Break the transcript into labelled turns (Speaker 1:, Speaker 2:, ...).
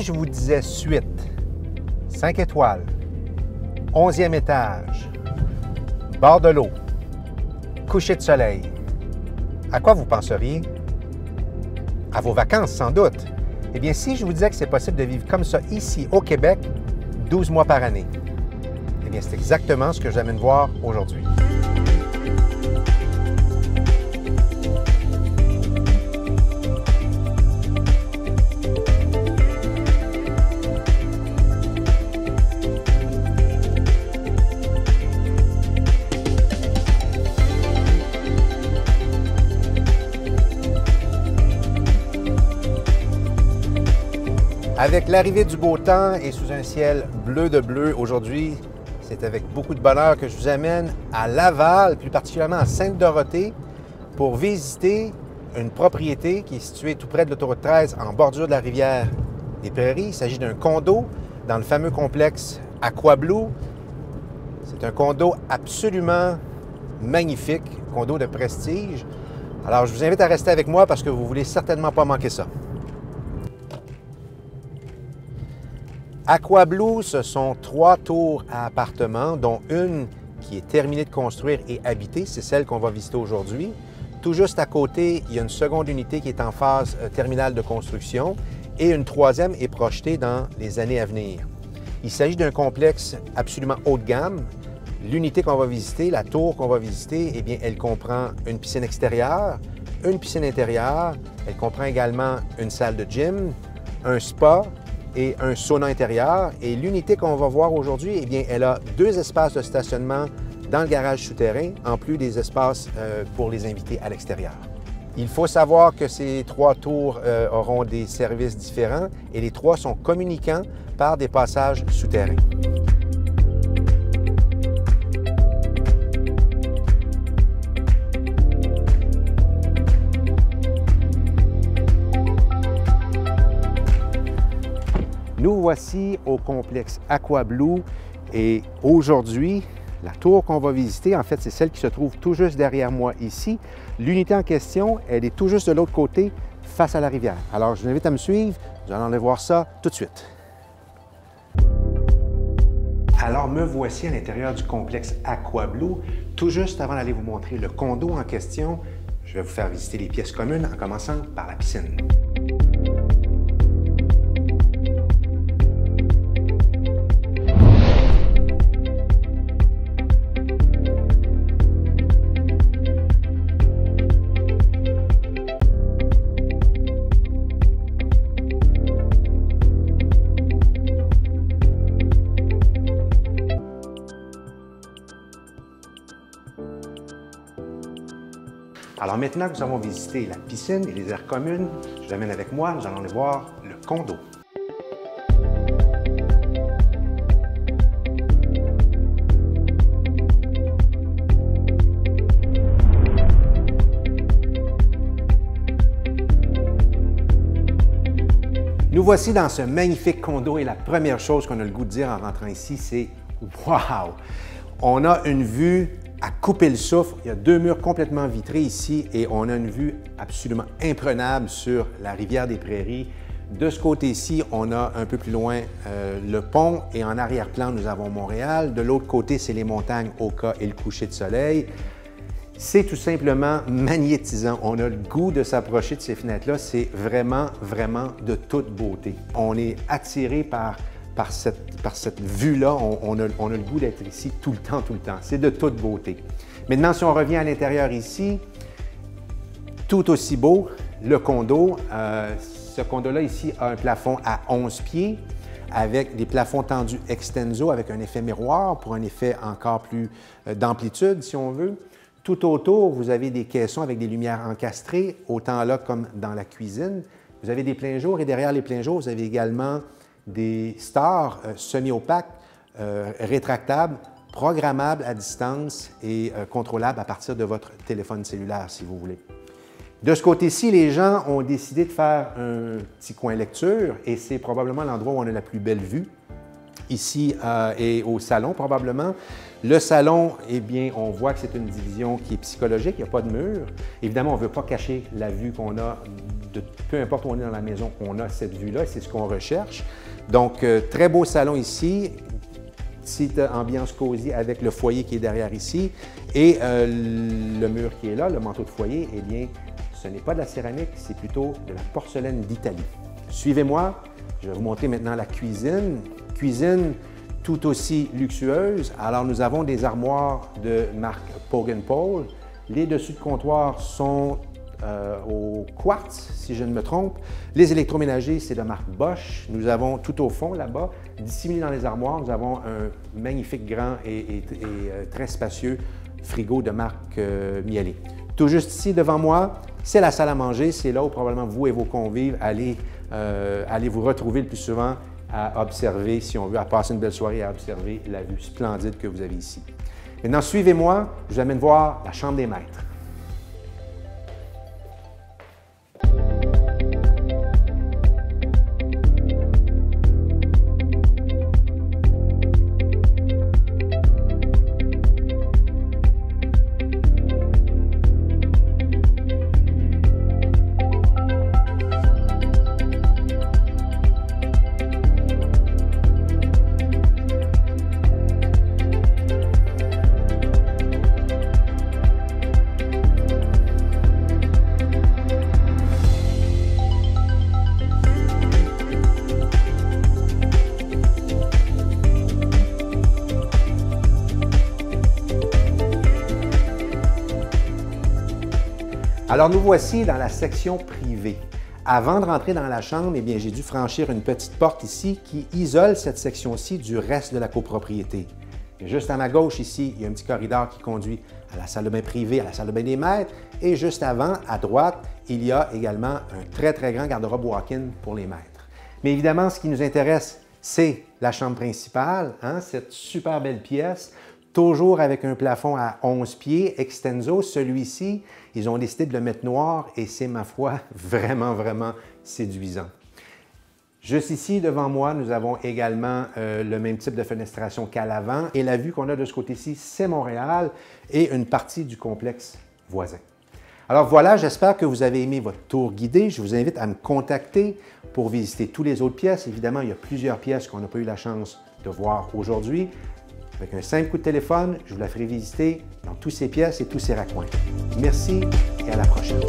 Speaker 1: je vous disais suite, 5 étoiles, 11e étage, bord de l'eau, coucher de soleil, à quoi vous penseriez? À vos vacances, sans doute. Eh bien, si je vous disais que c'est possible de vivre comme ça ici, au Québec, 12 mois par année, eh bien, c'est exactement ce que je vous amène voir aujourd'hui. Avec l'arrivée du beau temps et sous un ciel bleu de bleu, aujourd'hui, c'est avec beaucoup de bonheur que je vous amène à Laval, plus particulièrement à Sainte-Dorothée, pour visiter une propriété qui est située tout près de l'autoroute 13 en bordure de la rivière des Prairies. Il s'agit d'un condo dans le fameux complexe AquaBlue. C'est un condo absolument magnifique, condo de prestige. Alors, je vous invite à rester avec moi parce que vous ne voulez certainement pas manquer ça. AquaBlue, ce sont 3 tours à appartements, dont une qui est terminée de construire et habitée. C'est celle qu'on va visiter aujourd'hui. Tout juste à côté, il y a une seconde unité qui est en phase terminale de construction et une troisième est projetée dans les années à venir. Il s'agit d'un complexe absolument haut de gamme. L'unité qu'on va visiter, la tour qu'on va visiter, eh bien, elle comprend une piscine extérieure, une piscine intérieure. Elle comprend également une salle de gym, un spa, et un sauna intérieur. Et l'unité qu'on va voir aujourd'hui, eh bien, elle a 2 espaces de stationnement dans le garage souterrain, en plus des espaces pour les invités à l'extérieur. Il faut savoir que ces 3 tours auront des services différents et les 3 sont communicants par des passages souterrains. Nous voici au complexe AquaBlue et aujourd'hui, la tour qu'on va visiter, en fait, c'est celle qui se trouve tout juste derrière moi ici. L'unité en question, elle est tout juste de l'autre côté, face à la rivière. Alors, je vous invite à me suivre. Nous allons aller voir ça tout de suite. Alors, me voici à l'intérieur du complexe AquaBlue. Tout juste avant d'aller vous montrer le condo en question, je vais vous faire visiter les pièces communes en commençant par la piscine. Alors maintenant que nous avons visité la piscine et les aires communes, je vous amène avec moi, nous allons aller voir le condo. Nous voici dans ce magnifique condo et la première chose qu'on a le goût de dire en rentrant ici, c'est « Wow! » On a une vue à couper le souffle. Il y a 2 murs complètement vitrés ici et on a une vue absolument imprenable sur la rivière des Prairies. De ce côté-ci, on a un peu plus loin le pont et en arrière-plan, nous avons Montréal. De l'autre côté, c'est les montagnes Oka et le coucher de soleil. C'est tout simplement magnétisant. On a le goût de s'approcher de ces fenêtres-là. C'est vraiment, vraiment de toute beauté. On est attiré par cette vue-là. On a le goût d'être ici tout le temps, tout le temps. C'est de toute beauté. Maintenant, si on revient à l'intérieur ici, tout aussi beau, le condo. Ce condo-là ici a un plafond à 11 pieds avec des plafonds tendus extenso avec un effet miroir pour un effet encore plus d'amplitude, si on veut. Tout autour, vous avez des caissons avec des lumières encastrées, autant là comme dans la cuisine. Vous avez des pleins jours et derrière les pleins jours, vous avez également des stores semi-opaques, rétractables, programmables à distance et contrôlables à partir de votre téléphone cellulaire, si vous voulez. De ce côté-ci, les gens ont décidé de faire un petit coin lecture et c'est probablement l'endroit où on a la plus belle vue. ici et au salon probablement. Le salon, eh bien, on voit que c'est une division qui est psychologique, il n'y a pas de mur. Évidemment, on ne veut pas cacher la vue qu'on a, peu importe où on est dans la maison, on a cette vue-là, c'est ce qu'on recherche. Donc, très beau salon ici, petite ambiance cosy avec le foyer qui est derrière ici et le mur qui est là, le manteau de foyer, eh bien, ce n'est pas de la céramique, c'est plutôt de la porcelaine d'Italie. Suivez-moi, je vais vous montrer maintenant la cuisine. Cuisine tout aussi luxueuse. Alors, nous avons des armoires de marque Pogue & Pole. Les dessus de comptoir sont au quartz, si je ne me trompe. Les électroménagers, c'est de marque Bosch. Nous avons tout au fond, là-bas, disséminé dans les armoires, nous avons un magnifique grand et très spacieux frigo de marque Miele. Tout juste ici, devant moi, c'est la salle à manger. C'est là où probablement vous et vos convives allez vous retrouver le plus souvent à observer, si on veut, à passer une belle soirée, à observer la vue splendide que vous avez ici. Maintenant, suivez-moi, je vous amène voir la chambre des maîtres. Alors, nous voici dans la section privée. Avant de rentrer dans la chambre, eh bien, j'ai dû franchir une petite porte ici qui isole cette section-ci du reste de la copropriété. Et juste à ma gauche ici, il y a un petit corridor qui conduit à la salle de bain privée, à la salle de bain des maîtres. Et juste avant, à droite, il y a également un très, très grand garde-robe walk-in pour les maîtres. Mais évidemment, ce qui nous intéresse, c'est la chambre principale, hein, cette super belle pièce, toujours avec un plafond à 11 pieds, extenso. Celui-ci, ils ont décidé de le mettre noir et c'est, ma foi, vraiment, vraiment séduisant. Juste ici, devant moi, nous avons également le même type de fenestration qu'à l'avant. Et la vue qu'on a de ce côté-ci, c'est Montréal et une partie du complexe voisin. Alors voilà, j'espère que vous avez aimé votre tour guidé. Je vous invite à me contacter pour visiter toutes les autres pièces. Évidemment, il y a plusieurs pièces qu'on n'a pas eu la chance de voir aujourd'hui. Avec un simple coup de téléphone, je vous la ferai visiter dans toutes ces pièces et tous ces raccoins. Merci et à la prochaine.